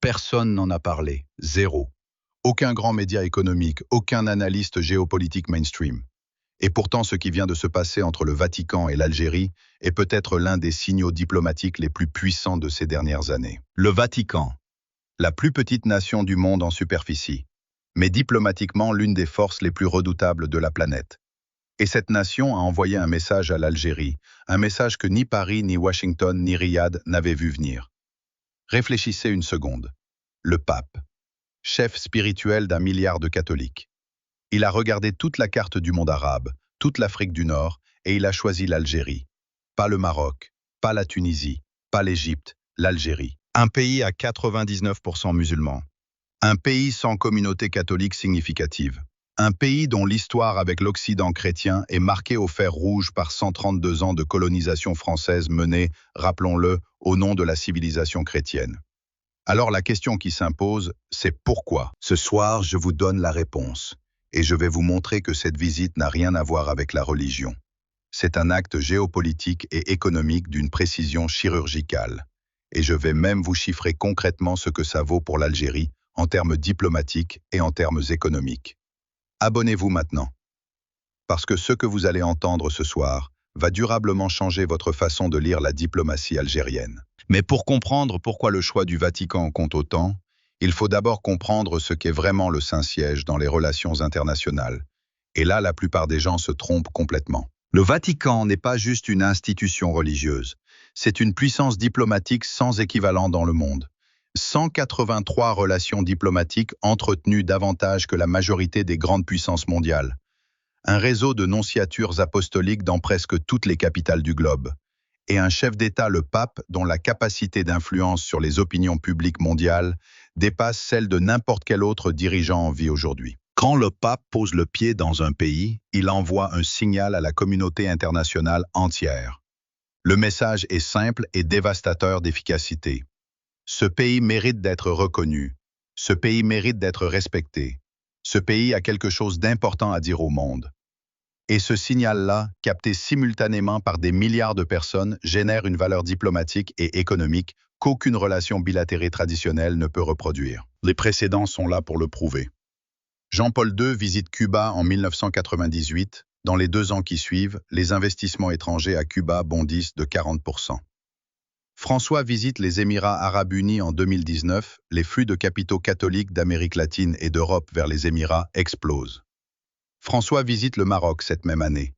Personne n'en a parlé. Zéro. Aucun grand média économique, aucun analyste géopolitique mainstream. Et pourtant, ce qui vient de se passer entre le Vatican et l'Algérie est peut-être l'un des signaux diplomatiques les plus puissants de ces dernières années. Le Vatican, la plus petite nation du monde en superficie, mais diplomatiquement l'une des forces les plus redoutables de la planète. Et cette nation a envoyé un message à l'Algérie, un message que ni Paris, ni Washington, ni Riyad n'avaient vu venir. Réfléchissez une seconde. Le pape, chef spirituel d'1 milliard de catholiques. Il a regardé toute la carte du monde arabe, toute l'Afrique du Nord, et il a choisi l'Algérie. Pas le Maroc, pas la Tunisie, pas l'Égypte, l'Algérie. Un pays à 99% musulmans. Un pays sans communauté catholique significative. Un pays dont l'histoire avec l'Occident chrétien est marquée au fer rouge par 132 ans de colonisation française menée, rappelons-le, au nom de la civilisation chrétienne. Alors la question qui s'impose, c'est pourquoi? Ce soir, je vous donne la réponse. Et je vais vous montrer que cette visite n'a rien à voir avec la religion. C'est un acte géopolitique et économique d'une précision chirurgicale. Et je vais même vous chiffrer concrètement ce que ça vaut pour l'Algérie en termes diplomatiques et en termes économiques. Abonnez-vous maintenant. Parce que ce que vous allez entendre ce soir va durablement changer votre façon de lire la diplomatie algérienne. Mais pour comprendre pourquoi le choix du Vatican compte autant, il faut d'abord comprendre ce qu'est vraiment le Saint-Siège dans les relations internationales. Et là, la plupart des gens se trompent complètement. Le Vatican n'est pas juste une institution religieuse. C'est une puissance diplomatique sans équivalent dans le monde. 183 relations diplomatiques entretenues davantage que la majorité des grandes puissances mondiales. Un réseau de nonciatures apostoliques dans presque toutes les capitales du globe. Et un chef d'État, le pape, dont la capacité d'influence sur les opinions publiques mondiales dépasse celle de n'importe quel autre dirigeant en vie aujourd'hui. Quand le pape pose le pied dans un pays, il envoie un signal à la communauté internationale entière. Le message est simple et dévastateur d'efficacité. Ce pays mérite d'être reconnu. Ce pays mérite d'être respecté. Ce pays a quelque chose d'important à dire au monde. Et ce signal-là, capté simultanément par des milliards de personnes, génère une valeur diplomatique et économique qu'aucune relation bilatérale traditionnelle ne peut reproduire. Les précédents sont là pour le prouver. Jean-Paul II visite Cuba en 1998. Dans les 2 ans qui suivent, les investissements étrangers à Cuba bondissent de 40%. François visite les Émirats arabes unis en 2019. Les flux de capitaux catholiques d'Amérique latine et d'Europe vers les Émirats explosent. François visite le Maroc cette même année.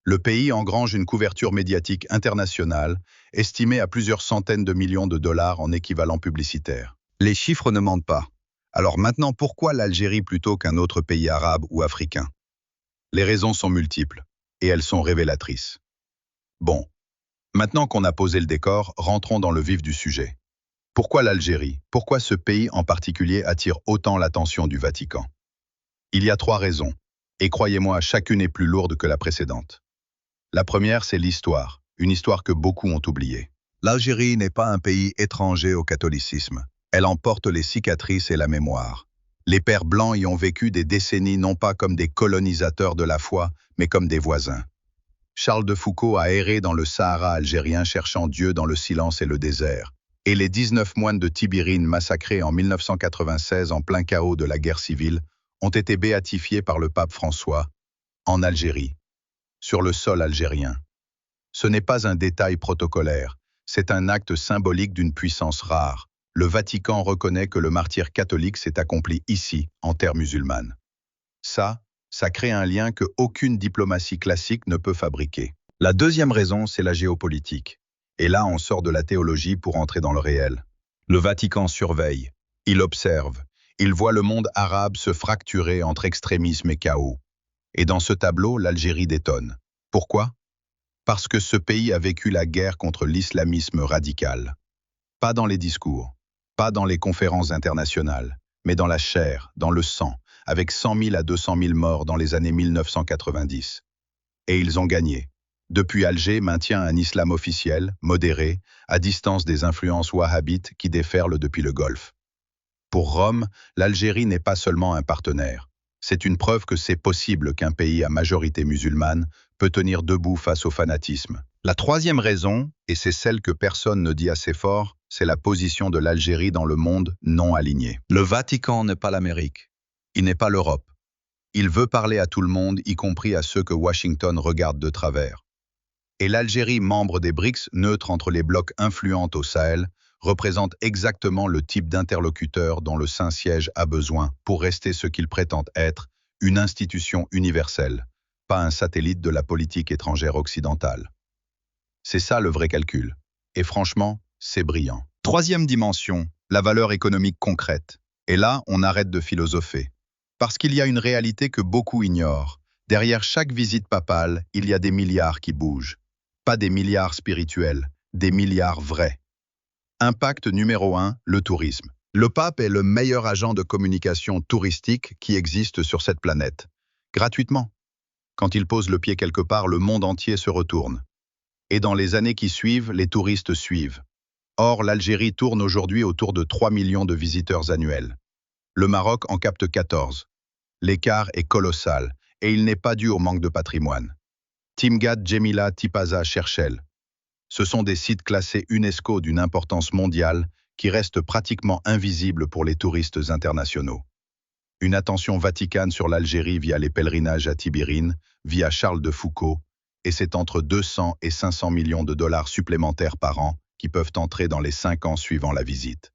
Le pays engrange une couverture médiatique internationale, estimée à plusieurs centaines de millions de dollars en équivalent publicitaire. Les chiffres ne mentent pas. Alors maintenant, pourquoi l'Algérie plutôt qu'un autre pays arabe ou africain? Les raisons sont multiples, et elles sont révélatrices. Bon, maintenant qu'on a posé le décor, rentrons dans le vif du sujet. Pourquoi l'Algérie? Pourquoi ce pays en particulier attire autant l'attention du Vatican? Il y a 3 raisons. Et croyez-moi, chacune est plus lourde que la précédente. La première, c'est l'histoire, une histoire que beaucoup ont oubliée. L'Algérie n'est pas un pays étranger au catholicisme. Elle en porte les cicatrices et la mémoire. Les pères blancs y ont vécu des décennies non pas comme des colonisateurs de la foi, mais comme des voisins. Charles de Foucault a erré dans le Sahara algérien cherchant Dieu dans le silence et le désert. Et les 19 moines de Tibérine massacrés en 1996 en plein chaos de la guerre civile ont été béatifiés par le pape François, en Algérie, sur le sol algérien. Ce n'est pas un détail protocolaire, c'est un acte symbolique d'une puissance rare. Le Vatican reconnaît que le martyre catholique s'est accompli ici, en terre musulmane. Ça crée un lien que aucune diplomatie classique ne peut fabriquer. La deuxième raison, c'est la géopolitique. Et là, on sort de la théologie pour entrer dans le réel. Le Vatican surveille, il observe. Il voit le monde arabe se fracturer entre extrémisme et chaos. Et dans ce tableau, l'Algérie détonne. Pourquoi? Parce que ce pays a vécu la guerre contre l'islamisme radical. Pas dans les discours, pas dans les conférences internationales, mais dans la chair, dans le sang, avec 100 000 à 200 000 morts dans les années 1990. Et ils ont gagné. Depuis, Alger maintient un islam officiel, modéré, à distance des influences wahhabites qui déferlent depuis le Golfe. Pour Rome, l'Algérie n'est pas seulement un partenaire. C'est une preuve que c'est possible qu'un pays à majorité musulmane peut tenir debout face au fanatisme. La troisième raison, et c'est celle que personne ne dit assez fort, c'est la position de l'Algérie dans le monde non aligné. Le Vatican n'est pas l'Amérique. Il n'est pas l'Europe. Il veut parler à tout le monde, y compris à ceux que Washington regarde de travers. Et l'Algérie, membre des BRICS, neutre entre les blocs influents au Sahel, représente exactement le type d'interlocuteur dont le Saint-Siège a besoin pour rester ce qu'il prétend être, une institution universelle, pas un satellite de la politique étrangère occidentale. C'est ça le vrai calcul. Et franchement, c'est brillant. Troisième dimension, la valeur économique concrète. Et là, on arrête de philosopher. Parce qu'il y a une réalité que beaucoup ignorent. Derrière chaque visite papale, il y a des milliards qui bougent. Pas des milliards spirituels, des milliards vrais. Impact numéro 1, le tourisme. Le pape est le meilleur agent de communication touristique qui existe sur cette planète. Gratuitement. Quand il pose le pied quelque part, le monde entier se retourne. Et dans les années qui suivent, les touristes suivent. Or, l'Algérie tourne aujourd'hui autour de 3 millions de visiteurs annuels. Le Maroc en capte 14. L'écart est colossal, et il n'est pas dû au manque de patrimoine. Timgad, Djemila, Tipaza, Cherchel. Ce sont des sites classés UNESCO d'une importance mondiale qui restent pratiquement invisibles pour les touristes internationaux. Une attention vaticane sur l'Algérie via les pèlerinages à Tibérine, via Charles de Foucault, et c'est entre 200 et 500 millions de dollars supplémentaires par an qui peuvent entrer dans les 5 ans suivant la visite.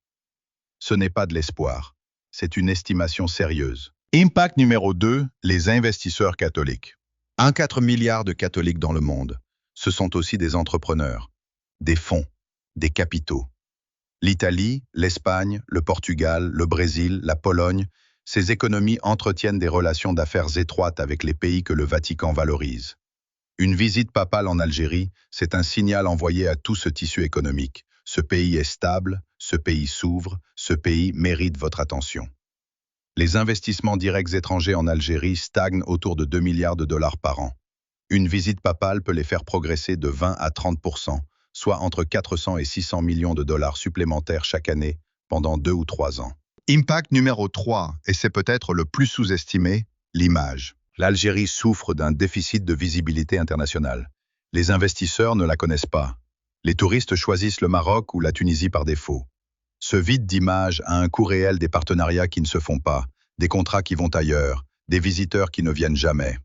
Ce n'est pas de l'espoir, c'est une estimation sérieuse. Impact numéro 2, les investisseurs catholiques. 1,4 milliard de catholiques dans le monde. Ce sont aussi des entrepreneurs, des fonds, des capitaux. L'Italie, l'Espagne, le Portugal, le Brésil, la Pologne, ces économies entretiennent des relations d'affaires étroites avec les pays que le Vatican valorise. Une visite papale en Algérie, c'est un signal envoyé à tout ce tissu économique. Ce pays est stable, ce pays s'ouvre, ce pays mérite votre attention. Les investissements directs étrangers en Algérie stagnent autour de 2 milliards de dollars par an. Une visite papale peut les faire progresser de 20 à 30%, soit entre 400 et 600 millions de dollars supplémentaires chaque année pendant 2 ou 3 ans. Impact numéro 3, et c'est peut-être le plus sous-estimé, l'image. L'Algérie souffre d'un déficit de visibilité internationale. Les investisseurs ne la connaissent pas. Les touristes choisissent le Maroc ou la Tunisie par défaut. Ce vide d'image a un coût réel des partenariats qui ne se font pas, des contrats qui vont ailleurs, des visiteurs qui ne viennent jamais.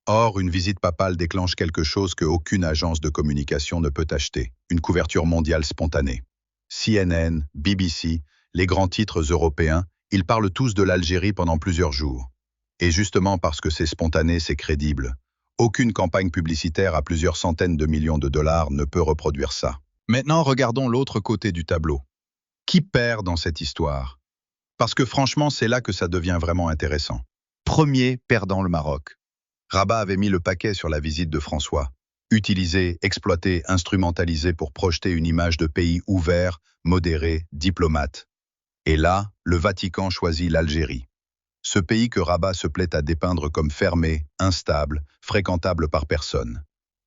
Or, une visite papale déclenche quelque chose qu'aucune agence de communication ne peut acheter, une couverture mondiale spontanée. CNN, BBC, les grands titres européens, ils parlent tous de l'Algérie pendant plusieurs jours. Et justement parce que c'est spontané, c'est crédible. Aucune campagne publicitaire à plusieurs centaines de millions de dollars ne peut reproduire ça. Maintenant, regardons l'autre côté du tableau. Qui perd dans cette histoire? Parce que franchement, c'est là que ça devient vraiment intéressant. Premier perdant, le Maroc. Rabat avait mis le paquet sur la visite de François. Utilisé, exploité, instrumentalisé pour projeter une image de pays ouvert, modéré, diplomate. Et là, le Vatican choisit l'Algérie. Ce pays que Rabat se plaît à dépeindre comme fermé, instable, fréquentable par personne.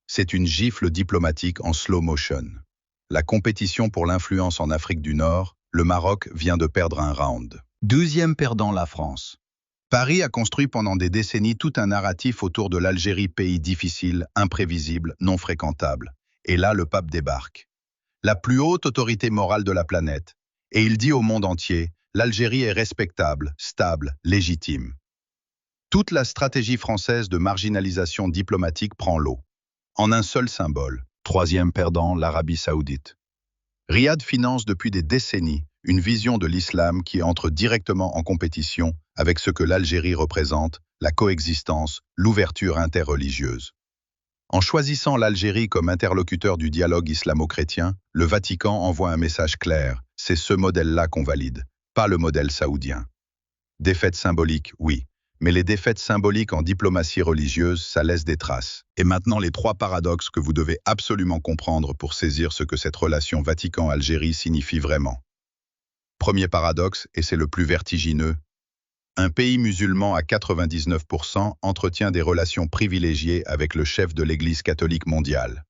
C'est une gifle diplomatique en slow motion. La compétition pour l'influence en Afrique du Nord, le Maroc vient de perdre un round. Deuxième perdant, la France. Paris a construit pendant des décennies tout un narratif autour de l'Algérie, pays difficile, imprévisible, non fréquentable. Et là, le pape débarque. La plus haute autorité morale de la planète. Et il dit au monde entier, l'Algérie est respectable, stable, légitime. Toute la stratégie française de marginalisation diplomatique prend l'eau. En un seul symbole. Troisième perdant, l'Arabie saoudite. Riyad finance depuis des décennies une vision de l'islam qui entre directement en compétition avec ce que l'Algérie représente, la coexistence, l'ouverture interreligieuse. En choisissant l'Algérie comme interlocuteur du dialogue islamo-chrétien, le Vatican envoie un message clair, c'est ce modèle-là qu'on valide, pas le modèle saoudien. Défaite symbolique, oui, mais les défaites symboliques en diplomatie religieuse, ça laisse des traces. Et maintenant, les 3 paradoxes que vous devez absolument comprendre pour saisir ce que cette relation Vatican-Algérie signifie vraiment. Premier paradoxe, et c'est le plus vertigineux, un pays musulman à 99% entretient des relations privilégiées avec le chef de l'Église catholique mondiale.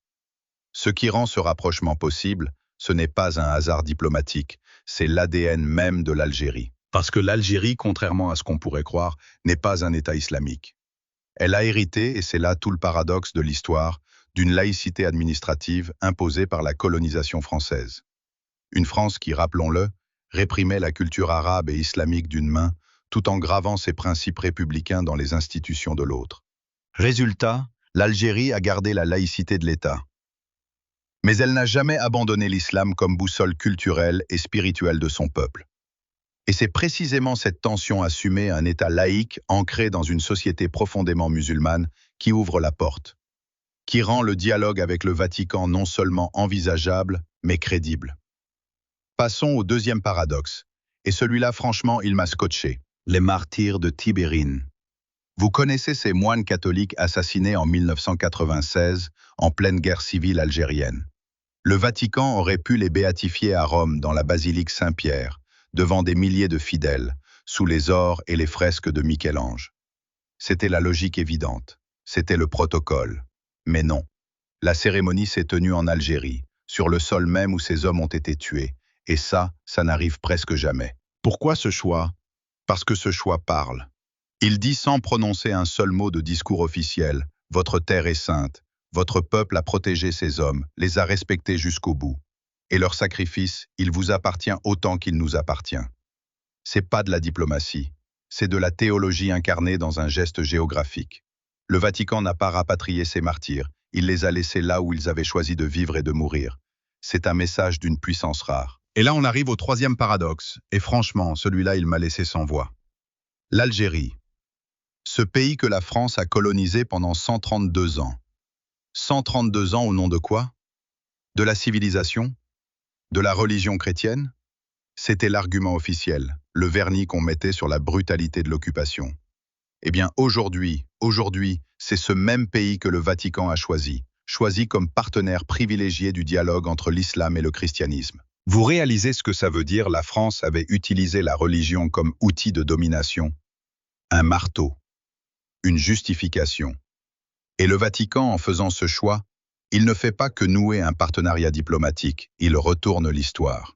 Ce qui rend ce rapprochement possible, ce n'est pas un hasard diplomatique, c'est l'ADN même de l'Algérie. Parce que l'Algérie, contrairement à ce qu'on pourrait croire, n'est pas un État islamique. Elle a hérité, et c'est là tout le paradoxe de l'histoire, d'une laïcité administrative imposée par la colonisation française. Une France qui, rappelons-le, réprimait la culture arabe et islamique d'une main, tout en gravant ses principes républicains dans les institutions de l'autre. Résultat, l'Algérie a gardé la laïcité de l'État. Mais elle n'a jamais abandonné l'islam comme boussole culturelle et spirituelle de son peuple. Et c'est précisément cette tension assumée à un État laïque ancré dans une société profondément musulmane qui ouvre la porte, qui rend le dialogue avec le Vatican non seulement envisageable, mais crédible. Passons au deuxième paradoxe, et celui-là franchement il m'a scotché, les martyrs de Tibérine. Vous connaissez ces moines catholiques assassinés en 1996 en pleine guerre civile algérienne. Le Vatican aurait pu les béatifier à Rome dans la basilique Saint-Pierre, devant des milliers de fidèles, sous les ors et les fresques de Michel-Ange. C'était la logique évidente, c'était le protocole. Mais non, la cérémonie s'est tenue en Algérie, sur le sol même où ces hommes ont été tués, et ça n'arrive presque jamais. Pourquoi ce choix? Parce que ce choix parle. Il dit sans prononcer un seul mot de discours officiel, « Votre terre est sainte, votre peuple a protégé ces hommes, les a respectés jusqu'au bout. Et leur sacrifice, il vous appartient autant qu'il nous appartient. » C'est pas de la diplomatie, c'est de la théologie incarnée dans un geste géographique. Le Vatican n'a pas rapatrié ces martyrs, il les a laissés là où ils avaient choisi de vivre et de mourir. C'est un message d'une puissance rare. Et là on arrive au troisième paradoxe, et franchement, celui-là il m'a laissé sans voix. L'Algérie. Ce pays que la France a colonisé pendant 132 ans. 132 ans au nom de quoi? De la civilisation? De la religion chrétienne? C'était l'argument officiel, le vernis qu'on mettait sur la brutalité de l'occupation. Eh bien aujourd'hui, c'est ce même pays que le Vatican a choisi comme partenaire privilégié du dialogue entre l'islam et le christianisme. Vous réalisez ce que ça veut dire? La France avait utilisé la religion comme outil de domination, un marteau, une justification. Et le Vatican, en faisant ce choix, il ne fait pas que nouer un partenariat diplomatique, il retourne l'histoire.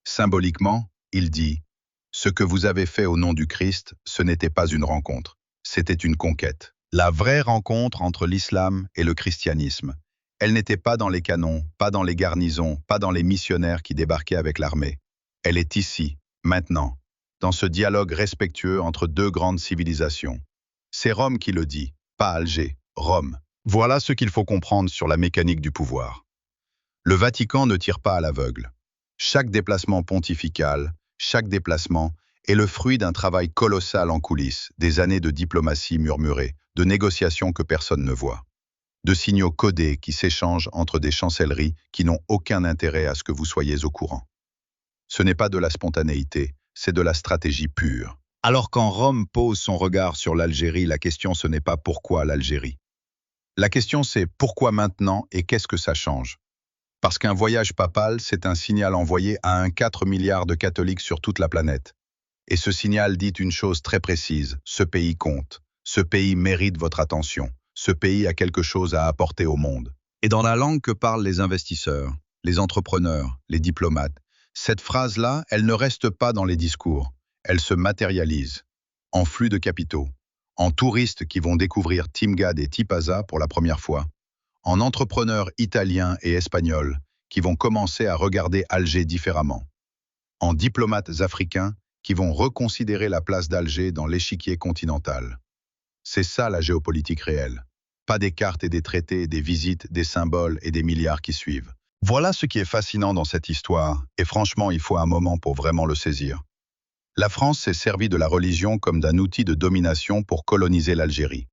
Symboliquement, il dit « Ce que vous avez fait au nom du Christ, ce n'était pas une rencontre, c'était une conquête. » La vraie rencontre entre l'islam et le christianisme, elle n'était pas dans les canons, pas dans les garnisons, pas dans les missionnaires qui débarquaient avec l'armée. Elle est ici, maintenant, dans ce dialogue respectueux entre deux grandes civilisations. C'est Rome qui le dit, pas Alger, Rome. Voilà ce qu'il faut comprendre sur la mécanique du pouvoir. Le Vatican ne tire pas à l'aveugle. Chaque déplacement pontifical, chaque déplacement est le fruit d'un travail colossal en coulisses, des années de diplomatie murmurée, de négociations que personne ne voit, de signaux codés qui s'échangent entre des chancelleries qui n'ont aucun intérêt à ce que vous soyez au courant. Ce n'est pas de la spontanéité, c'est de la stratégie pure. Alors quand Rome pose son regard sur l'Algérie, la question ce n'est pas pourquoi l'Algérie. La question c'est pourquoi maintenant et qu'est-ce que ça change? Parce qu'un voyage papal, c'est un signal envoyé à 4 milliards de catholiques sur toute la planète. Et ce signal dit une chose très précise, ce pays compte, ce pays mérite votre attention, ce pays a quelque chose à apporter au monde. Et dans la langue que parlent les investisseurs, les entrepreneurs, les diplomates, cette phrase-là, elle ne reste pas dans les discours, elle se matérialise, en flux de capitaux, en touristes qui vont découvrir Timgad et Tipaza pour la première fois, en entrepreneurs italiens et espagnols qui vont commencer à regarder Alger différemment, en diplomates africains qui vont reconsidérer la place d'Alger dans l'échiquier continental. C'est ça la géopolitique réelle, pas des cartes et des traités, des visites, des symboles et des milliards qui suivent. Voilà ce qui est fascinant dans cette histoire, et franchement il faut un moment pour vraiment le saisir. La France s'est servie de la religion comme d'un outil de domination pour coloniser l'Algérie.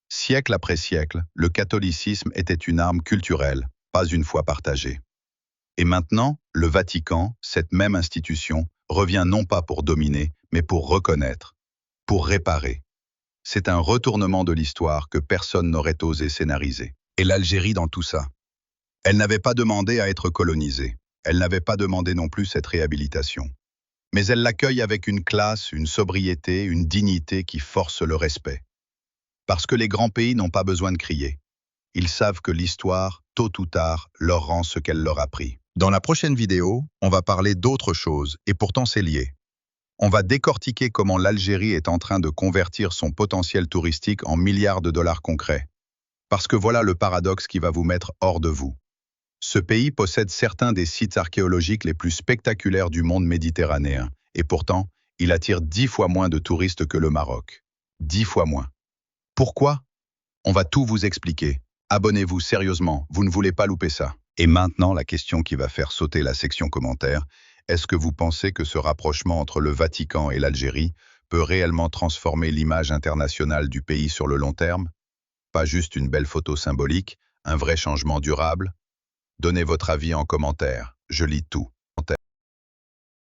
Siècle après siècle, le catholicisme était une arme culturelle, pas une foi partagée. Et maintenant, le Vatican, cette même institution, revient non pas pour dominer, mais pour reconnaître, pour réparer. C'est un retournement de l'histoire que personne n'aurait osé scénariser. Et l'Algérie dans tout ça? Elle n'avait pas demandé à être colonisée. Elle n'avait pas demandé non plus cette réhabilitation. Mais elle l'accueille avec une classe, une sobriété, une dignité qui force le respect. Parce que les grands pays n'ont pas besoin de crier. Ils savent que l'histoire, tôt ou tard, leur rend ce qu'elle leur a pris. Dans la prochaine vidéo, on va parler d'autre chose, et pourtant c'est lié. On va décortiquer comment l'Algérie est en train de convertir son potentiel touristique en milliards de dollars concrets. Parce que voilà le paradoxe qui va vous mettre hors de vous. Ce pays possède certains des sites archéologiques les plus spectaculaires du monde méditerranéen, et pourtant, il attire 10 fois moins de touristes que le Maroc. 10 fois moins. Pourquoi? On va tout vous expliquer. Abonnez-vous sérieusement, vous ne voulez pas louper ça. Et maintenant, la question qui va faire sauter la section commentaires, est-ce que vous pensez que ce rapprochement entre le Vatican et l'Algérie peut réellement transformer l'image internationale du pays sur le long terme? Pas juste une belle photo symbolique, un vrai changement durable? Donnez votre avis en commentaire, je lis tout.